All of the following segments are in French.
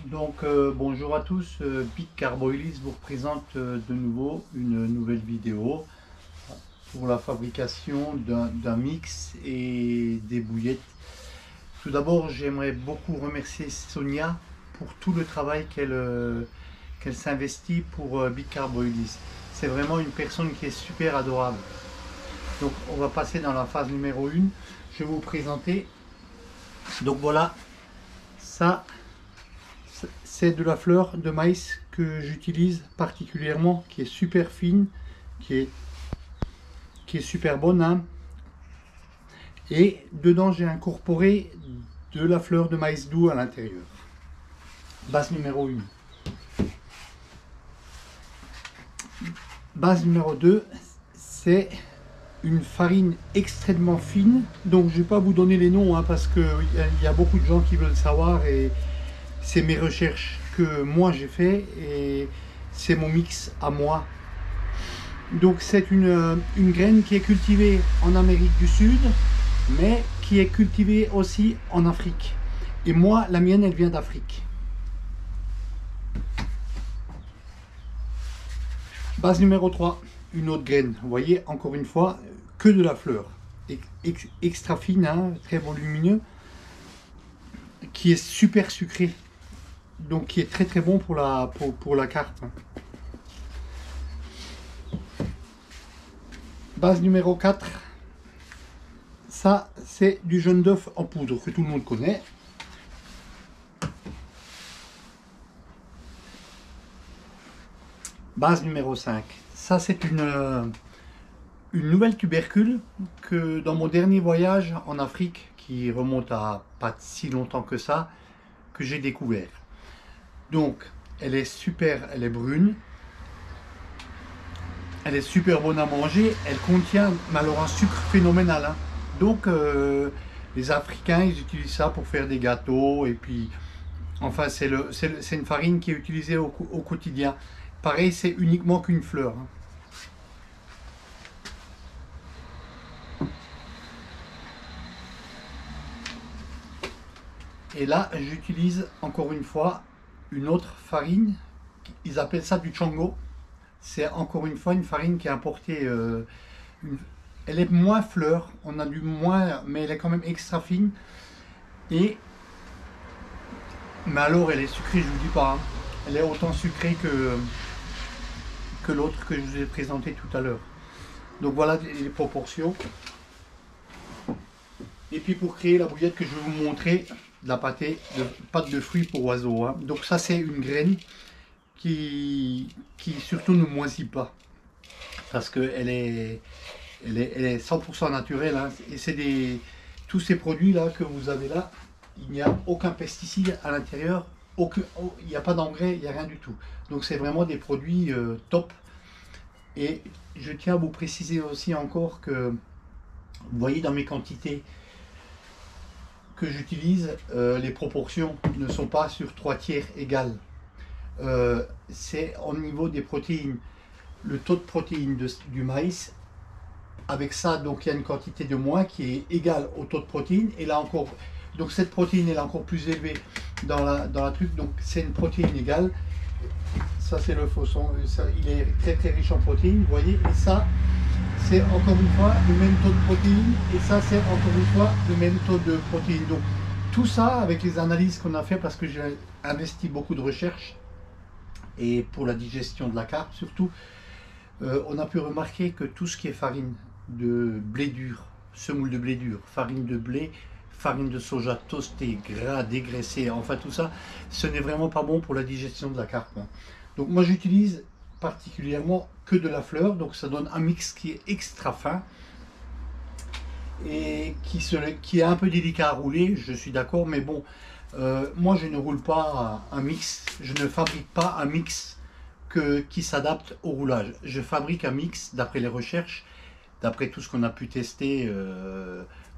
Donc bonjour à tous, Big Carboilis vous présente de nouveau une nouvelle vidéo pour la fabrication d'un mix et des bouillettes. Tout d'abord, j'aimerais beaucoup remercier Sonia pour tout le travail qu'elle s'investit pour Big Carboilis. C'est vraiment une personne qui est super adorable. Donc on va passer dans la phase numéro 1. Je vais vous présenter. Donc voilà, ça c'est de la fleur de maïs que j'utilise particulièrement, qui est super fine, qui est super bonne, hein. Et dedans j'ai incorporé de la fleur de maïs doux à l'intérieur. Base numéro 1. Base numéro 2, c'est une farine extrêmement fine. Donc je ne vais pas vous donner les noms, hein, parce qu'il y a beaucoup de gens qui veulent savoir, et c'est mes recherches que moi j'ai fait et c'est mon mix à moi. Donc c'est une graine qui est cultivée en Amérique du Sud, mais qui est cultivée aussi en Afrique. Et moi, la mienne, elle vient d'Afrique. Base numéro 3, une autre graine. Vous voyez, encore une fois, que de la fleur. Extra fine, hein, très volumineux, qui est super sucré. Donc qui est très très bon pour la carte. Base numéro 4, ça c'est du jaune d'œuf en poudre que tout le monde connaît. Base numéro 5, ça c'est une nouvelle tubercule que dans mon dernier voyage en Afrique, qui remonte à pas si longtemps que ça, que j'ai découvert. Donc elle est super, elle est brune, elle est super bonne à manger, elle contient alors un sucre phénoménal, hein. Donc les Africains, ils utilisent ça pour faire des gâteaux, et puis enfin c'est une farine qui est utilisée au quotidien. Pareil, c'est uniquement qu'une fleur, hein. Et là j'utilise encore une fois une autre farine, ils appellent ça du Tchongo. C'est encore une fois une farine qui est importée, elle est moins fleur, on a du moins, mais elle est quand même extra fine. Mais alors elle est sucrée, je vous dis pas, hein. Elle est autant sucrée que l'autre que je vous ai présenté tout à l'heure. Donc voilà les proportions. Et puis pour créer la bouillette que je vais vous montrer, de la pâte de fruits pour oiseaux, hein. Donc ça c'est une graine qui surtout ne moisit pas, parce qu'elle est 100% naturelle, hein. Et c'est tous ces produits là que vous avez là, il n'y a aucun pesticide à l'intérieur, il n'y a pas d'engrais, il n'y a rien du tout. Donc c'est vraiment des produits top. Et je tiens à vous préciser aussi encore que vous voyez dans mes quantités que j'utilise, les proportions ne sont pas sur 3/4 égales. C'est au niveau des protéines, le taux de protéines du maïs, avec ça, donc il y a une quantité de moins qui est égale au taux de protéines, et là encore, donc cette protéine est encore plus élevée dans la truc, donc c'est une protéine égale. Ça c'est le fausson, il est très très riche en protéines, vous voyez, et ça c'est encore une fois le même taux de protéines, et ça c'est encore une fois le même taux de protéines. Donc tout ça avec les analyses qu'on a fait, parce que j'ai investi beaucoup de recherche, et pour la digestion de la carte surtout, on a pu remarquer que tout ce qui est farine de blé dur, semoule de blé dur, farine de blé, farine de soja toastée, gras, dégraissé, enfin tout ça, ce n'est vraiment pas bon pour la digestion de la carte, hein. Donc moi j'utilise particulièrement que de la fleur, donc ça donne un mix qui est extra fin et qui est un peu délicat à rouler, je suis d'accord, mais bon, moi je ne roule pas un mix, je ne fabrique pas un mix qui s'adapte au roulage. Je fabrique un mix d'après les recherches, d'après tout ce qu'on a pu tester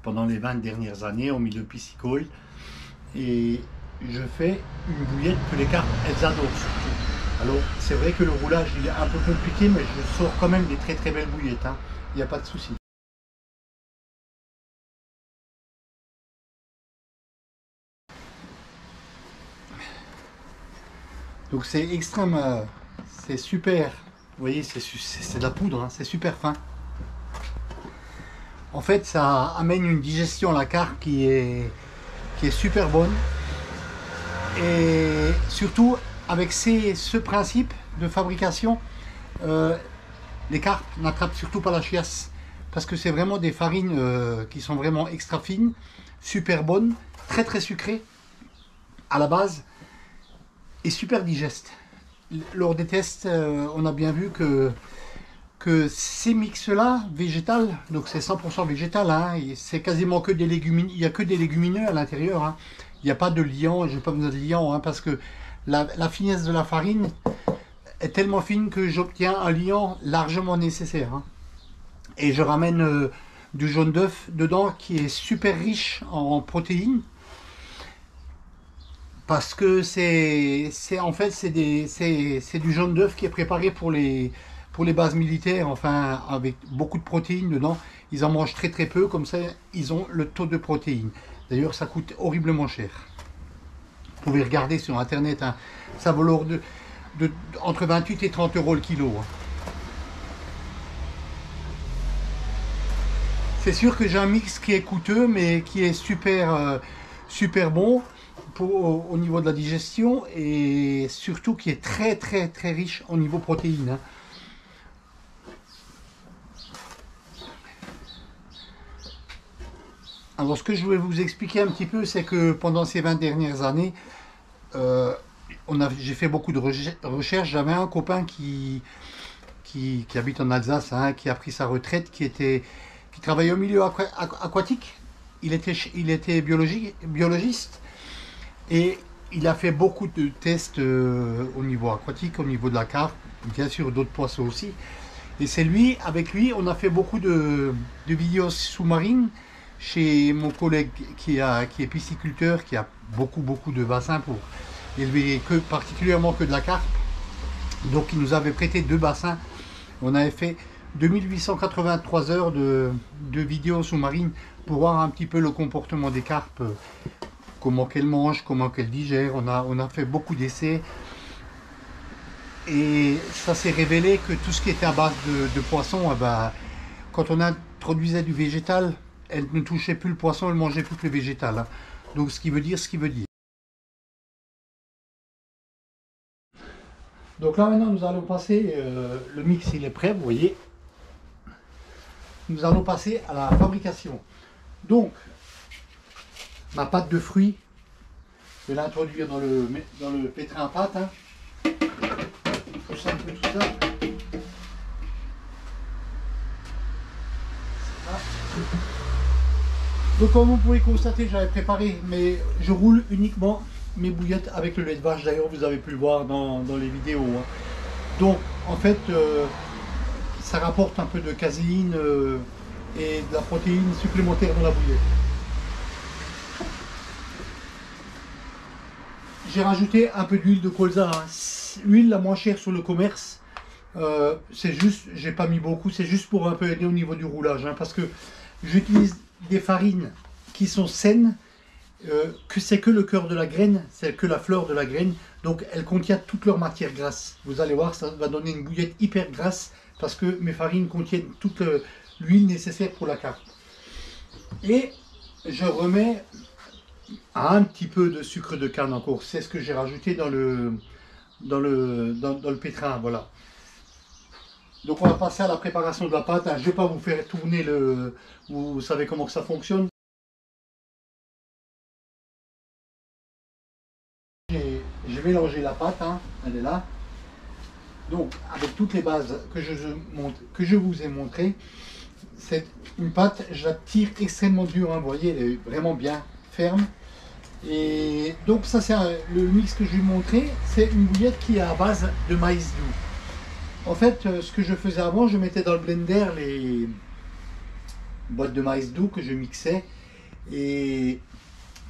pendant les 20 dernières années au milieu piscicole, et je fais une bouillette que les cartes elles adorent surtout. Alors c'est vrai que le roulage il est un peu compliqué, mais je sors quand même des très très belles bouillettes, hein. Il n'y a pas de souci. Donc c'est extrême, c'est super. Vous voyez, c'est de la poudre, hein, c'est super fin. En fait, ça amène une digestion à la carpe qui est super bonne. Et surtout, avec ce principe de fabrication, les carpes n'attrapent surtout pas la chiasse. Parce que c'est vraiment des farines qui sont vraiment extra fines, super bonnes, très très sucrées à la base et super digestes. Lors des tests, on a bien vu que ces mix-là, végétal, donc c'est 100% végétal, hein, c'est quasiment que des légumineux, il n'y a que des légumineux à l'intérieur, hein. Il n'y a pas de liant, je n'ai pas besoin de liant, hein, parce que la finesse de la farine est tellement fine que j'obtiens un liant largement nécessaire, hein. Et je ramène du jaune d'œuf dedans qui est super riche en protéines, parce que en fait c'est du jaune d'œuf qui est préparé pour les bases militaires, enfin avec beaucoup de protéines dedans. Ils en mangent très très peu, comme ça ils ont le taux de protéines. D'ailleurs ça coûte horriblement cher. Vous pouvez regarder sur internet, hein, ça vaut entre 28 et 30 euros le kilo, hein. C'est sûr que j'ai un mix qui est coûteux mais qui est super, super bon au niveau de la digestion, et surtout qui est très très très riche au niveau protéines, hein. Alors ce que je voulais vous expliquer un petit peu, c'est que pendant ces 20 dernières années, j'ai fait beaucoup de recherches. J'avais un copain qui habite en Alsace, hein, qui a pris sa retraite, qui travaillait au milieu aquatique. Il était biologiste, et il a fait beaucoup de tests au niveau aquatique, au niveau de la carpe, bien sûr d'autres poissons aussi. Et c'est avec lui, on a fait beaucoup de vidéos sous-marines chez mon collègue qui est pisciculteur, qui a beaucoup de bassins pour élever particulièrement que de la carpe. Donc il nous avait prêté 2 bassins. On avait fait 2883 heures de vidéos sous-marines pour voir un petit peu le comportement des carpes, comment qu'elles mangent, comment qu'elles digèrent. On a fait beaucoup d'essais. Et ça s'est révélé que tout ce qui était à base de poisson, quand on introduisait du végétal, elle ne touchait plus le poisson, elle mangeait plus que le végétal, hein. Donc ce qui veut dire ce qui veut dire. Donc là maintenant nous allons passer, le mix il est prêt, vous voyez. Nous allons passer à la fabrication. Donc ma pâte de fruits, je vais l'introduire dans le pétrin à pâte, hein. Pousse un peu tout ça. Voilà. Donc comme vous pouvez constater, j'avais préparé, mais je roule uniquement mes bouillettes avec le lait de vache. D'ailleurs vous avez pu le voir dans les vidéos, hein. Donc en fait ça rapporte un peu de caséine et de la protéine supplémentaire dans la bouillette. J'ai rajouté un peu d'huile de colza, hein. L'huile la moins chère sur le commerce. C'est juste, j'ai pas mis beaucoup, c'est juste pour un peu aider au niveau du roulage, hein, parce que j'utilise des farines qui sont saines, que c'est que le cœur de la graine, c'est que la fleur de la graine, donc elles contiennent toute leur matière grasse. Vous allez voir, ça va donner une bouillette hyper grasse, parce que mes farines contiennent toute l'huile nécessaire pour la carpe. Et je remets un petit peu de sucre de canne encore, c'est ce que j'ai rajouté dans le pétrin, voilà. Donc on va passer à la préparation de la pâte, hein. Je ne vais pas vous faire tourner vous savez comment que ça fonctionne. J'ai mélangé la pâte, hein. Elle est là. Donc avec toutes les bases que je vous ai montré, c'est une pâte, je la tire extrêmement dure, hein. Vous voyez, elle est vraiment bien ferme. Et donc ça c'est le mix que je vais vous montrer, c'est une bouillette qui est à base de maïs doux. En fait, ce que je faisais avant, je mettais dans le blender les boîtes de maïs doux que je mixais et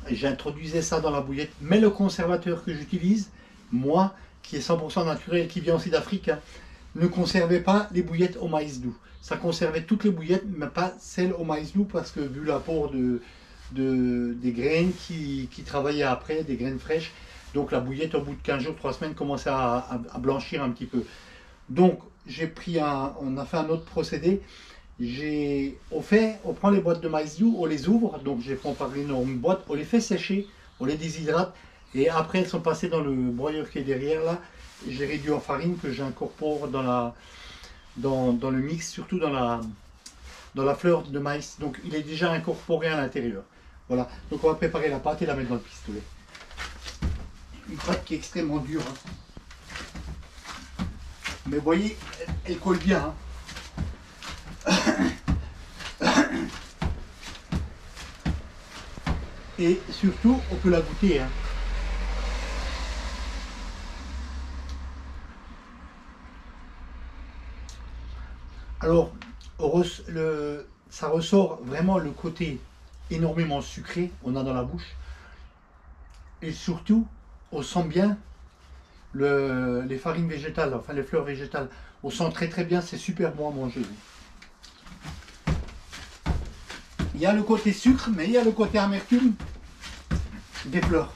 j'introduisais ça dans la bouillette. Mais le conservateur que j'utilise, moi, qui est 100% naturel, qui vient aussi d'Afrique, hein, ne conservait pas les bouillettes au maïs doux. Ça conservait toutes les bouillettes, mais pas celles au maïs doux, parce que vu l'apport des graines qui travaillaient après, des graines fraîches, Donc la bouillette, au bout de 15 jours, 3 semaines, commençait à blanchir un petit peu. Donc j'ai pris on a fait un autre procédé. On prend les boîtes de maïs doux, on les ouvre, donc j'ai préparé une boîte, on les fait sécher, on les déshydrate, et après elles sont passées dans le broyeur qui est derrière là. J'ai réduit en farine que j'incorpore dans le mix, surtout dans la fleur de maïs. Donc il est déjà incorporé à l'intérieur. Voilà, donc on va préparer la pâte et la mettre dans le pistolet. Une pâte qui est extrêmement dure, hein. Mais vous voyez, elle colle bien, hein. Et surtout, on peut la goûter, hein. Alors, ça ressort vraiment le côté énormément sucré on a dans la bouche. Et surtout, on sent bien les farines végétales, enfin les fleurs végétales. On sent très très bien, c'est super bon à manger. Il y a le côté sucre, mais il y a le côté amertume des fleurs.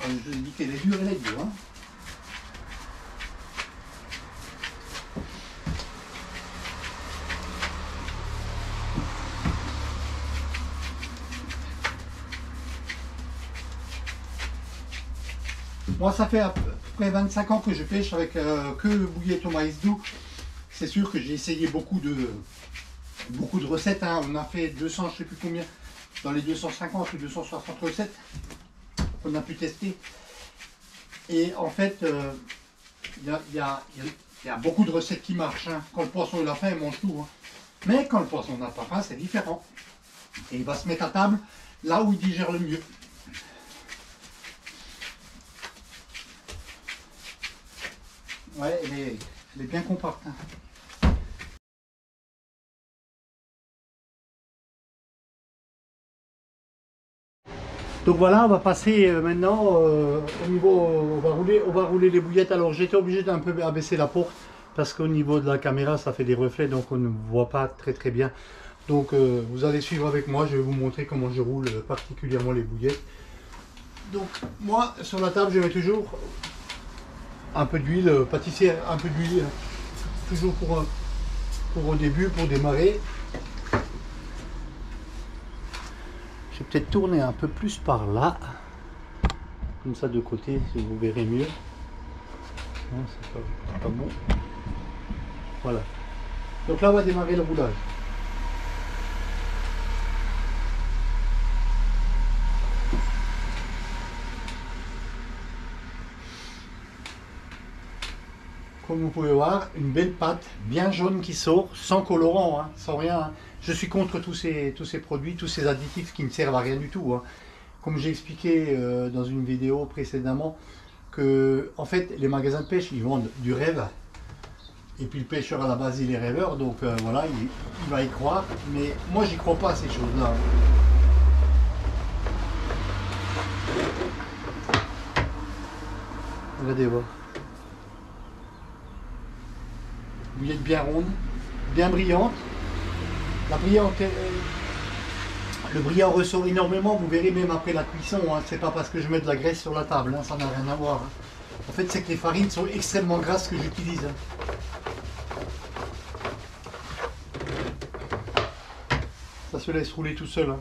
Je dis qu'elle est dure, elle est dure, hein. Moi, ça fait à peu près 25 ans que je pêche avec que le bouillette au maïs doux. C'est sûr que j'ai essayé beaucoup de recettes, hein. On a fait 200, je ne sais plus combien, dans les 250 ou 260 recettes qu'on a pu tester. Et en fait, il y a beaucoup de recettes qui marchent, hein. Quand le poisson il a faim, il mange tout, hein. Mais quand le poisson n'a pas faim, c'est différent. Et il va se mettre à table là où il digère le mieux. Ouais, elle est bien compacte, hein. Donc voilà, on va passer maintenant au niveau, on va rouler les bouillettes. Alors j'étais obligé d'un peu abaisser la porte parce qu'au niveau de la caméra ça fait des reflets, donc on ne voit pas très très bien. Donc vous allez suivre avec moi, je vais vous montrer comment je roule particulièrement les bouillettes. Donc moi sur la table je mets toujours un peu d'huile pâtissière, un peu d'huile, toujours pour au début, pour démarrer. Je vais peut-être tourner un peu plus par là, comme ça de côté, si vous verrez mieux. Non, c'est pas bon. Voilà. Donc là, on va démarrer le roulage. Comme vous pouvez voir, une belle pâte bien jaune qui sort, sans colorant, hein, sans rien, hein. Je suis contre tous ces produits, tous ces additifs qui ne servent à rien du tout, hein. Comme j'ai expliqué dans une vidéo précédemment, que en fait les magasins de pêche ils vendent du rêve, et puis le pêcheur à la base il est rêveur, donc voilà, il va y croire, mais moi j'y crois pas à ces choses-là. Regardez voir. Bouillette bien ronde, bien brillante. La brillante, le brillant ressort énormément, vous verrez même après la cuisson, hein. C'est pas parce que je mets de la graisse sur la table, hein, ça n'a rien à voir, hein. En fait c'est que les farines sont extrêmement grasses que j'utilise, hein. Ça se laisse rouler tout seul, hein.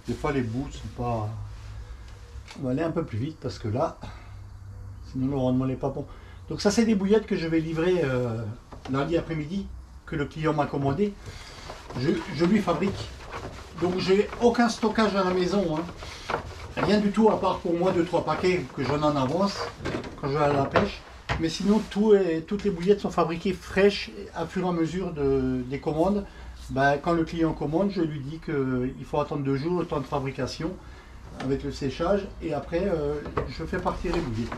Des fois les bouts sont pas... On va aller un peu plus vite parce que là, sinon le rendement n'est pas bon. Donc ça c'est des bouillettes que je vais livrer lundi après-midi, que le client m'a commandé. Je lui fabrique. Donc j'ai aucun stockage à la maison, hein. Rien du tout à part pour moi 2-3 paquets que j'en ai en avance quand je vais à la pêche. Mais sinon toutes les bouillettes sont fabriquées fraîches à fur et à mesure des commandes. Ben, quand le client commande, je lui dis qu'il faut attendre 2 jours le temps de fabrication avec le séchage et après je fais partir les bouillettes.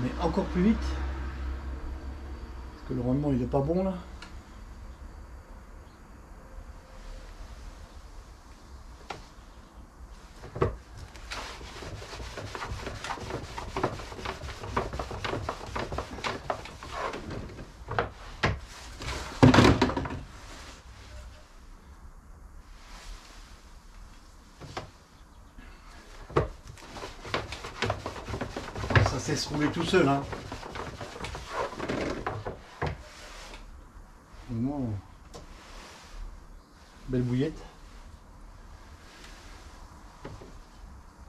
Mais encore plus vite parce que le rendement il est pas bon là. c'est se rouler tout seul. Hein. Vraiment, belle bouillette.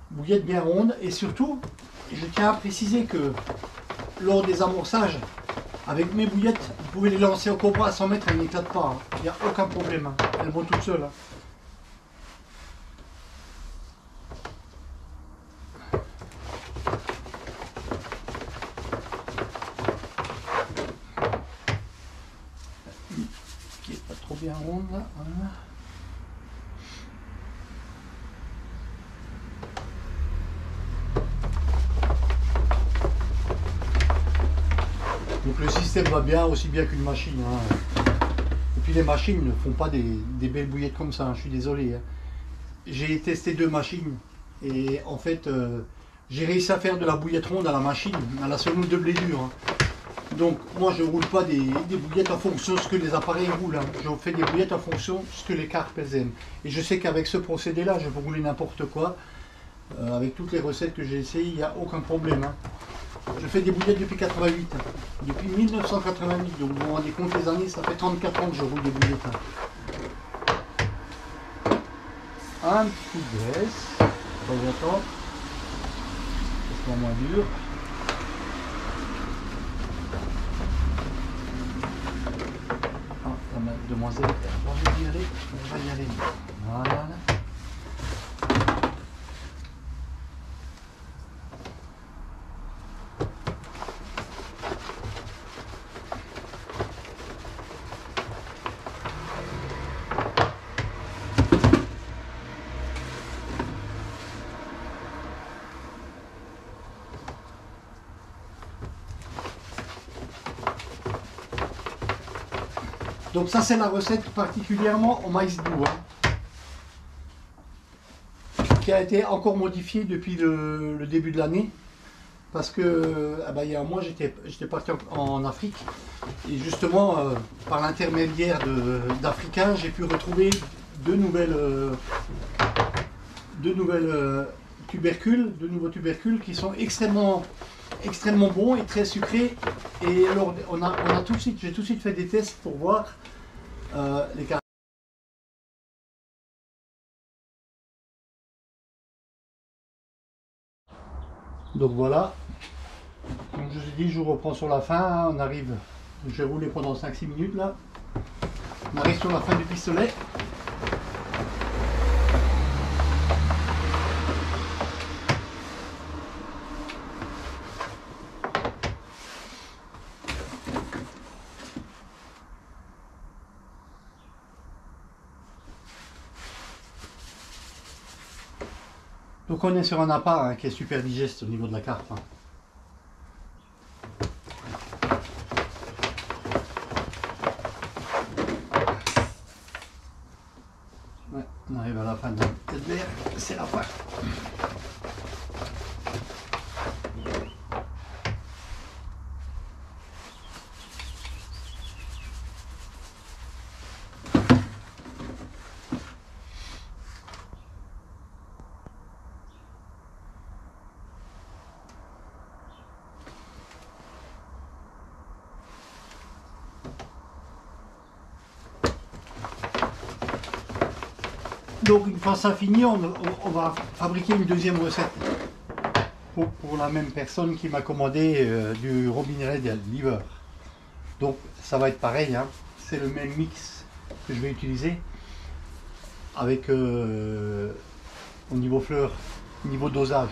Bouillette bien ronde et surtout, je tiens à préciser que lors des amorçages, avec mes bouillettes, vous pouvez les lancer au combat à 100 mètres, elles n'éclatent pas. Hein. Il n'y a aucun problème. Hein. Elles vont toutes seules. Hein. Qui est pas trop bien ronde là. Voilà. Donc le système va bien, aussi bien qu'une machine. Hein. Et puis les machines ne font pas des belles bouillettes comme ça, hein. Je suis désolé. Hein. J'ai testé 2 machines et en fait j'ai réussi à faire de la bouillette ronde à la machine, à la semoule de blé dur. Hein. Donc moi je ne roule pas des bouillettes en fonction de ce que les appareils roulent. Hein. Je fais des bouillettes en fonction de ce que les carpes aiment. Et je sais qu'avec ce procédé là, je peux rouler n'importe quoi. Avec toutes les recettes que j'ai essayées, il n'y a aucun problème. Hein. Je fais des bouillettes depuis 88, hein. Depuis 1988, donc vous vous rendez compte les années, ça fait 34 ans que je roule des bouillettes. Hein. Un petit coup de graisse, de temps en temps, ça soit moins dur. Ah, la demoiselle, elle a pas envie d'y aller, elle va y aller. Voilà. Donc ça c'est la recette particulièrement au maïs doux, hein, qui a été encore modifiée depuis le début de l'année, parce que il y a un mois j'étais parti en Afrique, et justement par l'intermédiaire d'Africains, j'ai pu retrouver deux nouveaux tubercules qui sont extrêmement bons et très sucrés. Et alors, j'ai tout de suite fait des tests pour voir les caractères. Donc voilà, comme je vous ai dit, je vous reprends sur la fin. Hein, on arrive, j'ai roulé pendant 5-6 minutes là. On arrive sur la fin du pistolet. Donc on est sur un appât, hein, qui est super digeste au niveau de la carpe. Hein. Ouais, on arrive à la fin de la tête verte, c'est la fin. Donc une fois ça fini, on va fabriquer une deuxième recette pour la même personne qui m'a commandé du Robin Red Liver. Donc ça va être pareil, hein. C'est le même mix que je vais utiliser avec au niveau fleurs, au niveau dosage.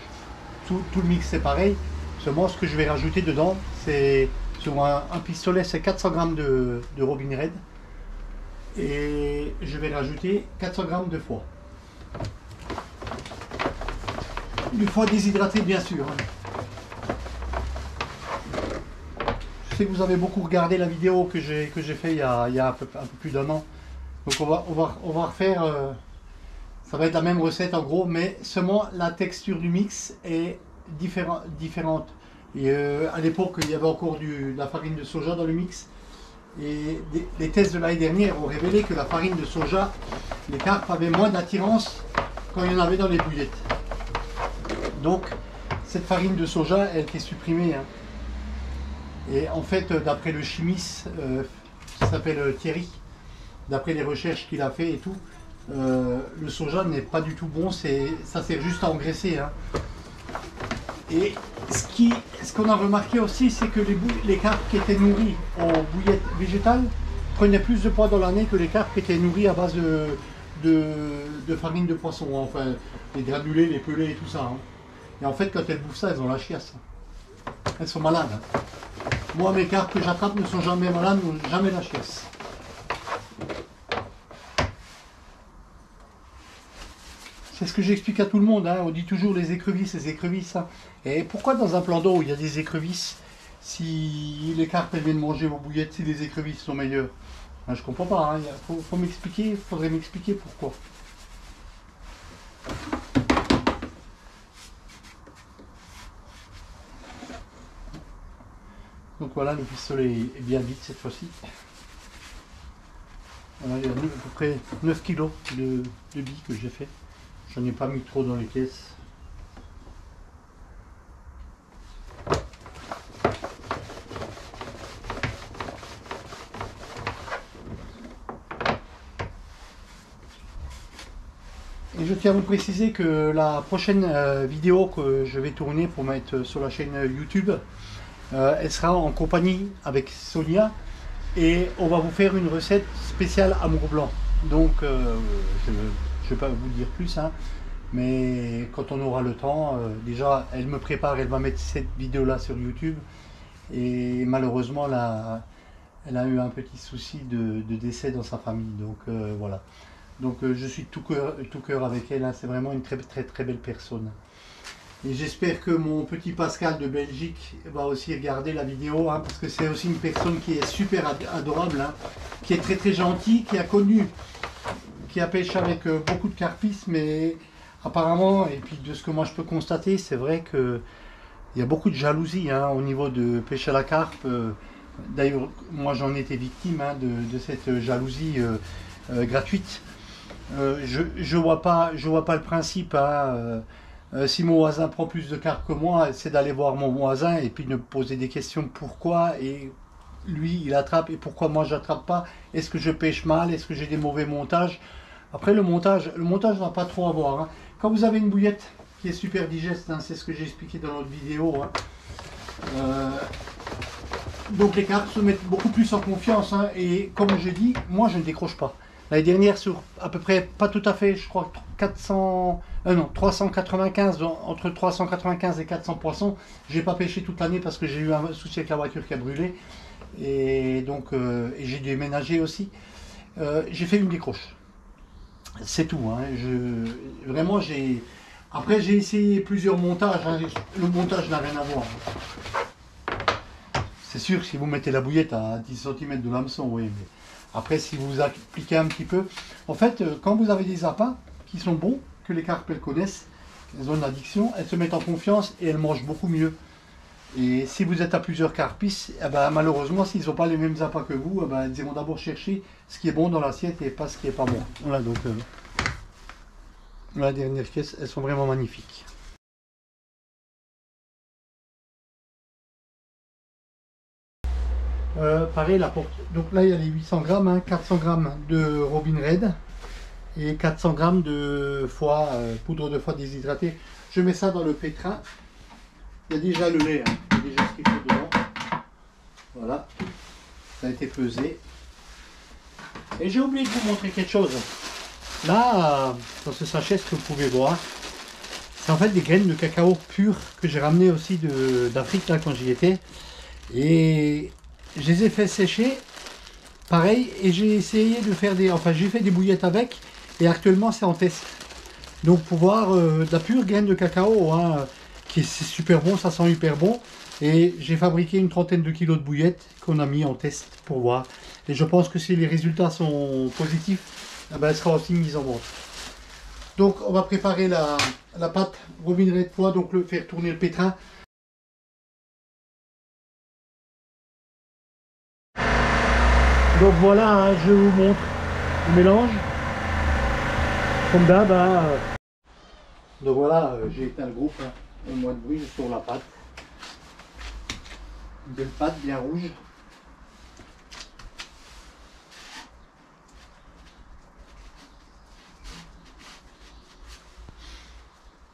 Tout le mix c'est pareil, seulement ce que je vais rajouter dedans, c'est sur un pistolet, c'est 400 g de Robin Red. Et je vais rajouter 400 g de foie. Du foie déshydraté bien sûr. Je sais que vous avez beaucoup regardé la vidéo que j'ai fait il y a un peu plus d'1 an. Donc on va refaire, ça va être la même recette en gros, mais seulement la texture du mix est différente. Et à l'époque il y avait encore de la farine de soja dans le mix. Et les tests de l'année dernière ont révélé que la farine de soja, les carpes avaient moins d'attirance quand il y en avait dans les bouillettes. Donc cette farine de soja, elle était supprimée. Hein. Et en fait, d'après le chimiste, qui s'appelle Thierry, d'après les recherches qu'il a fait et tout, le soja n'est pas du tout bon, ça sert juste à engraisser. Hein. Et ce qu'on a remarqué aussi, c'est que les carpes qui étaient nourries en bouillette végétale prenaient plus de poids dans l'année que les carpes qui étaient nourries à base de farine de poisson, hein. Enfin les granulés, les pelés et tout ça. Hein. Et en fait, quand elles bouffent ça, elles ont la chiasse. Elles sont malades. Hein. Moi, mes carpes que j'attrape ne sont jamais malades, n'ont jamais la chiasse. C'est ce que j'explique à tout le monde, hein. On dit toujours les écrevisses. Hein. Et pourquoi dans un plan d'eau où il y a des écrevisses, si les carpes elles viennent manger vos bouillettes, si les écrevisses sont meilleures? Ben, je comprends pas, hein. Faut m'expliquer, faudrait m'expliquer pourquoi. Donc voilà, le pistolet est bien vide cette fois-ci. Voilà, il y a à peu près 9 kg de billes que j'ai fait. J'en ai pas mis trop dans les caisses. Et je tiens à vous préciser que la prochaine vidéo que je vais tourner pour mettre sur la chaîne YouTube, elle sera en compagnie avec Sonia et on va vous faire une recette spéciale amour blanc. Donc je ne vais pas vous dire plus, hein, mais quand on aura le temps, déjà elle me prépare, elle va mettre cette vidéo là sur YouTube et malheureusement elle a eu un petit souci de décès dans sa famille, donc voilà. Donc je suis tout cœur avec elle, hein. C'est vraiment une très belle personne. Et j'espère que mon petit Pascal de Belgique va aussi regarder la vidéo, hein, parce que c'est aussi une personne qui est super adorable, hein, qui est très gentil, qui a pêché avec beaucoup de carpistes, mais apparemment, et puis de ce que moi je peux constater, c'est vrai qu'il y a beaucoup de jalousie, hein, au niveau de pêche à la carpe. D'ailleurs, moi j'en ai été victime, hein, de cette jalousie gratuite. Je vois pas le principe. Hein, si mon voisin prend plus de cartes que moi, c'est d'aller voir mon voisin et puis de me poser des questions pourquoi et lui il attrape et pourquoi moi j'attrape pas. Est-ce que je pêche mal? Est-ce que j'ai des mauvais montages? Après le montage n'a pas trop à voir. Hein. Quand vous avez une bouillette qui est super digeste, hein, c'est ce que j'ai expliqué dans notre vidéo. Hein, donc les cartes se mettent beaucoup plus en confiance. Hein, et comme j'ai dit, moi je ne décroche pas. L'année dernière, sur à peu près, pas tout à fait, je crois 395, entre 395 et 400 poissons. J'ai pas pêché toute l'année parce que j'ai eu un souci avec la voiture qui a brûlé. Et donc, et j'ai déménagé aussi. J'ai fait une décroche. C'est tout. Hein. Vraiment, après, j'ai essayé plusieurs montages. Hein. Le montage n'a rien à voir. C'est sûr, si vous mettez la bouillette à 10 cm de l'hameçon, oui. Mais... Après, si vous appliquez un petit peu, en fait, quand vous avez des appâts qui sont bons, que les carpes elles connaissent, elles ont une addiction, elles se mettent en confiance et elles mangent beaucoup mieux. Et si vous êtes à plusieurs carpistes, eh ben, malheureusement, s'ils n'ont pas les mêmes appâts que vous, eh ben, elles iront d'abord chercher ce qui est bon dans l'assiette et pas ce qui n'est pas bon. Voilà, donc la dernière caisse, elles sont vraiment magnifiques. Pareil, la porte. Donc là, il y a les 800 grammes, hein, 400 grammes de Robin Red et 400 grammes de foie, poudre de foie déshydratée. Je mets ça dans le pétrin. Il y a déjà le lait, hein, il y a déjà ce qu'il faut dedans. Voilà, ça a été pesé. Et j'ai oublié de vous montrer quelque chose. Là, dans ce sachet, ce que vous pouvez voir, c'est en fait des graines de cacao pures que j'ai ramenées aussi d'Afrique là quand j'y étais. Et je les ai fait sécher, pareil, et j'ai essayé de faire j'ai fait des bouillettes avec, et actuellement c'est en test. Donc pour voir de la pure graine de cacao, hein, c'est super bon, ça sent hyper bon. Et j'ai fabriqué une trentaine de kilos de bouillettes qu'on a mis en test pour voir. Et je pense que si les résultats sont positifs, eh ben, elle sera aussi mise en vente. Donc on va préparer la pâte Robin Red foie, donc faire tourner le pétrin. Donc voilà, hein, je vous montre le mélange. Comme d'hab. Hein. Donc voilà, j'ai éteint le groupe. Hein. au moins de bruit sur la pâte. Une belle pâte bien rouge.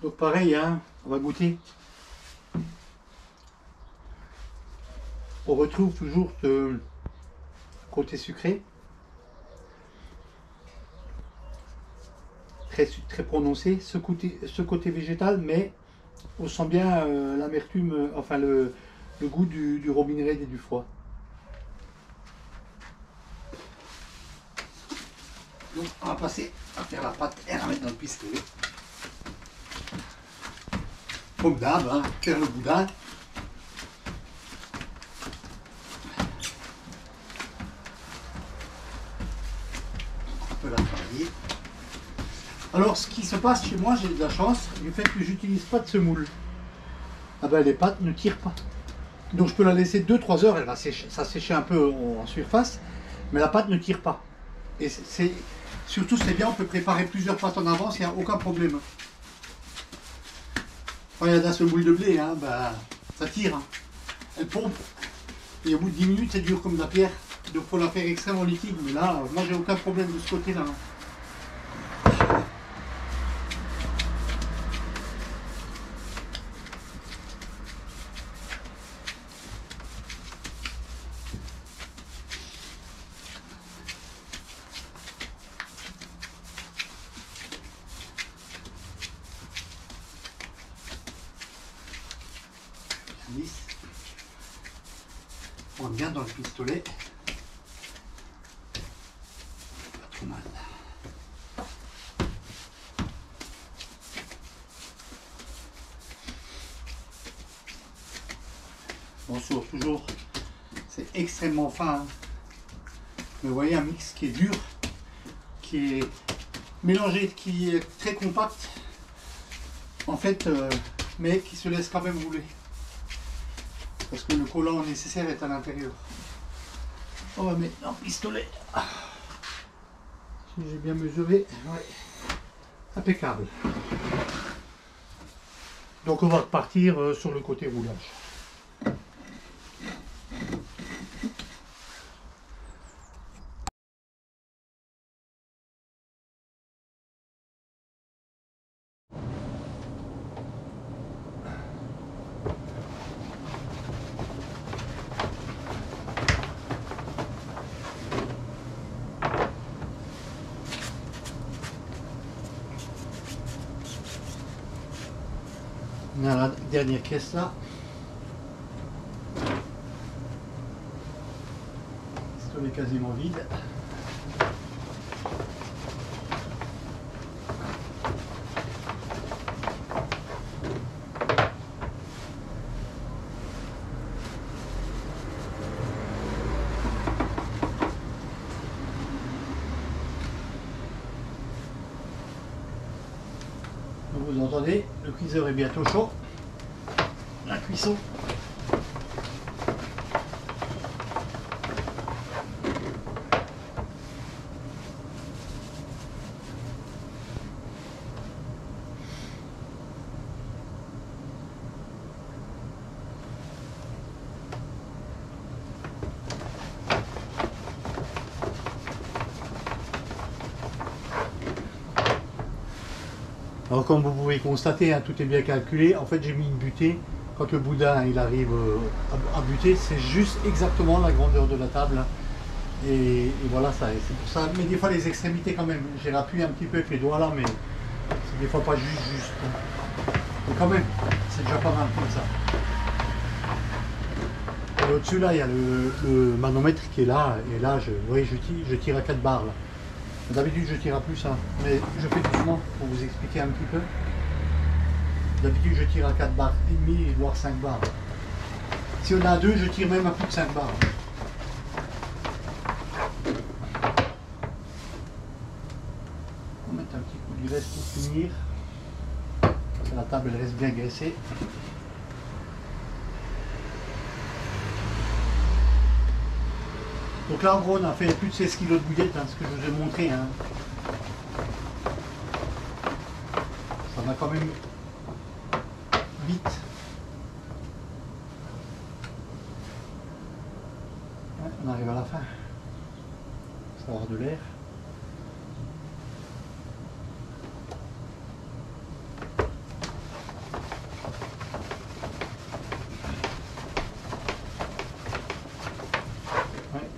Donc pareil, hein, on va goûter. On retrouve toujours ce côté sucré. Très prononcé, ce côté végétal, mais on sent bien l'amertume, enfin le goût du Robin Red et du foie. Donc on va passer à faire la pâte et la mettre dans le pistolet. Comme d'hab, hein, faire le boudin. On peut la travailler. Alors ce qui se passe chez moi, j'ai de la chance du fait que j'utilise pas de semoule. Ah ben les pâtes ne tirent pas. Donc je peux la laisser 2-3 heures, elle va sécher, ça sécher un peu en surface, mais la pâte ne tire pas. Et surtout c'est bien, on peut préparer plusieurs pâtes en avance, il n'y a aucun problème. Quand il y a de la semoule de blé, hein, ben, ça tire. Hein. Elle pompe. Et au bout de 10 minutes, c'est dur comme de la pierre. Donc il faut la faire extrêmement liquide. Mais là, moi j'ai aucun problème de ce côté-là. Hein. On rentre bien dans le pistolet. Pas trop mal. Bon, toujours, c'est extrêmement fin. Hein. Mais vous voyez, un mix qui est dur, qui est mélangé, qui est très compact, en fait, mais qui se laisse quand même rouler. Parce que le collant nécessaire est à l'intérieur. On va mettre dans le pistolet. Si j'ai bien mesuré, ouais. Impeccable. Donc on va repartir sur le côté roulage. On a la dernière caisse là. Le pistolet quasiment vide. Vous entendez, le cuiseur est bientôt chaud. La cuisson. Alors comme vous pouvez constater, hein, tout est bien calculé. En fait j'ai mis une butée. Quand le boudin il arrive à buter, c'est juste exactement la grandeur de la table. Et voilà, ça, c'est pour ça. Mais des fois les extrémités quand même, j'ai appuyé un petit peu avec les doigts là, mais c'est des fois pas juste. Mais quand même, c'est déjà pas mal comme ça. Et au-dessus là, il y a le manomètre qui est là. Et là, vous voyez, je tire à 4 barres là. D'habitude je tire à plus, hein, mais je fais doucement pour vous expliquer un petit peu. D'habitude je tire à 4 barres et demi, voire 5 barres. Si on a 2, je tire même à plus de 5 barres. On va mettre un petit coup de graisse pour finir. La table elle reste bien graissée. Donc là en gros on a fait plus de 16 kg de bouillettes, hein, ce que je vous ai montré. Hein. Ça m'a quand même vite. Ouais, on arrive à la fin. Ça va avoir de l'air.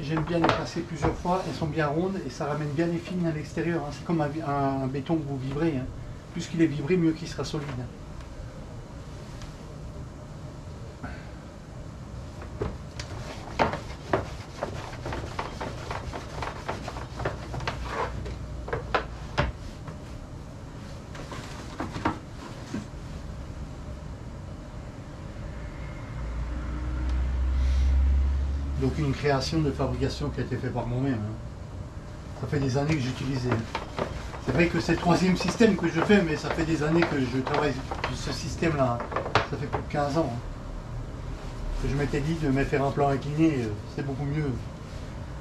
J'aime bien les passer plusieurs fois, elles sont bien rondes et ça ramène bien les fines à l'extérieur. Hein. C'est comme un béton que vous vibrez. Hein. Plus qu'il est vibré, mieux qu'il sera solide. Hein. Donc une création de fabrication qui a été faite par moi-même. Hein. Ça fait des années que j'utilisais. C'est vrai que c'est le troisième système que je fais, mais ça fait des années que je travaille sur ce système-là. Ça fait plus de 15 ans. Hein. Que je m'étais dit de me faire un plan incliné, c'est beaucoup mieux.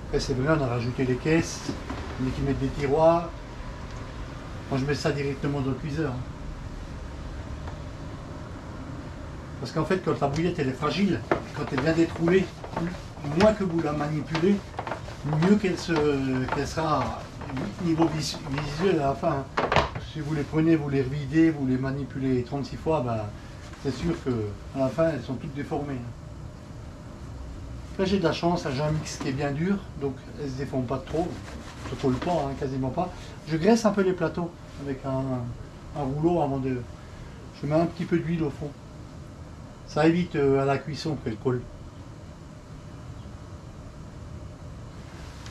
Après c'est vrai, on a rajouté les caisses, on a qui mettent des tiroirs. Moi je mets ça directement dans le cuiseur. Hein. Parce qu'en fait, quand la bouillette elle est fragile, quand elle vient d'être roulée, moins que vous la manipulez, mieux qu'elle sera niveau visuel à la fin. Si vous les prenez, vous les revidez, vous les manipulez 36 fois, ben, c'est sûr qu'à la fin, elles sont toutes déformées. Là, j'ai de la chance, j'ai un mix qui est bien dur, donc elles ne se déforment pas trop, ne se collent pas, hein, quasiment pas. Je graisse un peu les plateaux avec un rouleau avant de... Je mets un petit peu d'huile au fond. Ça évite à la cuisson qu'elle colle.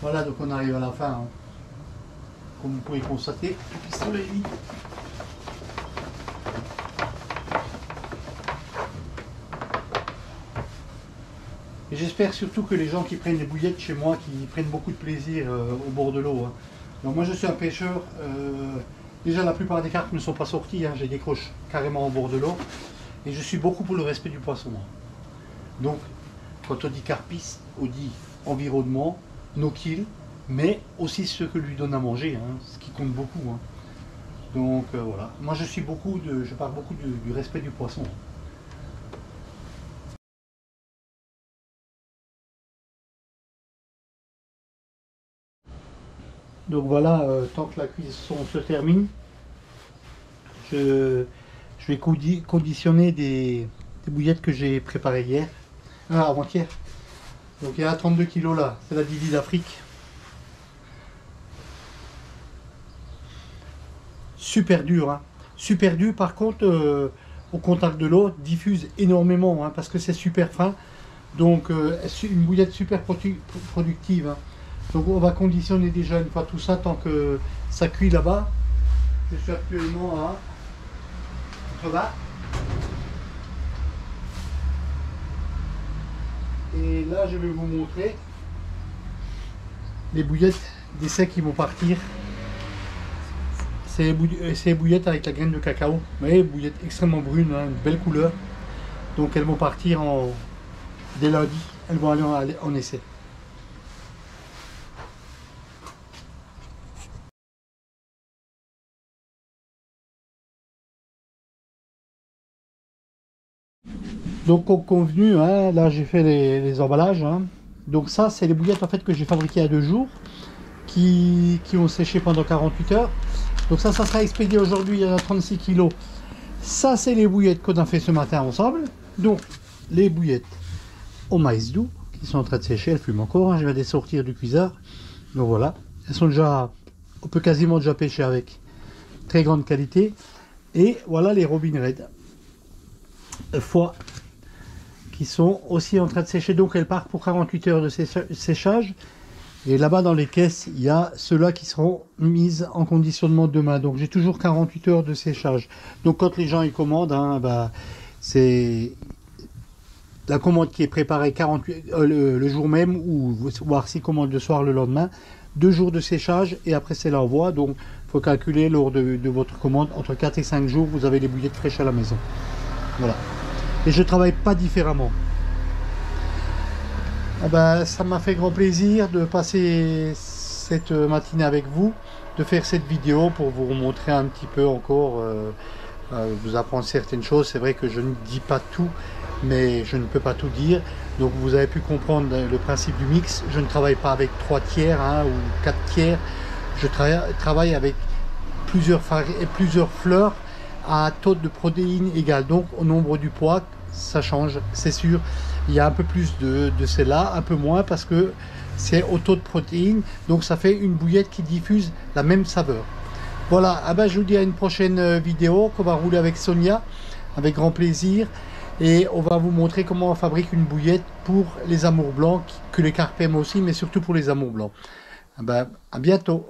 Voilà, donc on arrive à la fin. Hein. Comme vous pouvez constater, le pistolet est vide. Et j'espère surtout que les gens qui prennent des bouillettes chez moi, qui prennent beaucoup de plaisir au bord de l'eau. Hein. Donc moi je suis un pêcheur, déjà la plupart des carpes ne sont pas sorties, hein, j'ai des croches carrément au bord de l'eau. Et je suis beaucoup pour le respect du poisson. Donc, quand on dit carpiste, on dit environnement, no-kill, mais aussi ce que lui donne à manger, hein, ce qui compte beaucoup. Hein. Donc voilà, moi je parle beaucoup du respect du poisson. Donc voilà, tant que la cuisson se termine, je vais conditionner des bouillettes que j'ai préparées hier, avant-hier. Donc il y a 32 kg là, c'est la Didi d'Afrique. Super dur, hein. Super dur par contre, au contact de l'eau, diffuse énormément, hein, parce que c'est super fin. Donc une bouillette super productive. Hein. Donc on va conditionner déjà une fois tout ça tant que ça cuit là-bas. Je suis actuellement à 80. Et là je vais vous montrer les bouillettes d'essai qui vont partir. C'est les bouillettes avec la graine de cacao. Vous voyez, bouillettes extrêmement brunes, hein, une belle couleur. Donc elles vont partir dès lundi. Elles vont aller en essai. Donc comme convenu, hein, là j'ai fait les emballages. Hein. Donc ça c'est les bouillettes en fait que j'ai fabriquées à 2 jours, qui ont séché pendant 48 heures. Donc ça sera expédié aujourd'hui, il y en a 36 kg. Ça c'est les bouillettes qu'on a fait ce matin ensemble. Donc les bouillettes au maïs doux, qui sont en train de sécher, elles fument encore, hein, je vais les sortir du cuiseur. Donc voilà, elles sont déjà, on peut quasiment déjà pêcher avec, très grande qualité. Et voilà les Robin Red foie, qui sont aussi en train de sécher, donc elles partent pour 48 heures de séchage. Et là-bas dans les caisses, il y a ceux-là qui seront mises en conditionnement demain. Donc j'ai toujours 48 heures de séchage. Donc quand les gens y commandent, hein, bah, c'est la commande qui est préparée 48, le jour même, ou voire si commande le soir, le lendemain. 2 jours de séchage et après c'est l'envoi. Donc il faut calculer lors de votre commande, entre 4 et 5 jours, vous avez les bouillettes fraîches à la maison. Voilà. Et je travaille pas différemment. Eh ben, ça m'a fait grand plaisir de passer cette matinée avec vous, de faire cette vidéo pour vous montrer un petit peu encore vous apprendre certaines choses. C'est vrai que je ne dis pas tout, mais je ne peux pas tout dire. Donc vous avez pu comprendre le principe du mix. Je ne travaille pas avec 3 tiers ou 4 tiers. Je travaille avec plusieurs fleurs à taux de protéines égal. Donc au nombre du poids, ça change, c'est sûr. Il y a un peu plus de celle-là, un peu moins parce que c'est au taux de protéines. Donc ça fait une bouillette qui diffuse la même saveur. Voilà, je vous dis à une prochaine vidéo qu'on va rouler avec Sonia, avec grand plaisir. Et on va vous montrer comment on fabrique une bouillette pour les amours blancs, que les carpes aiment aussi, mais surtout pour les amours blancs. À bientôt.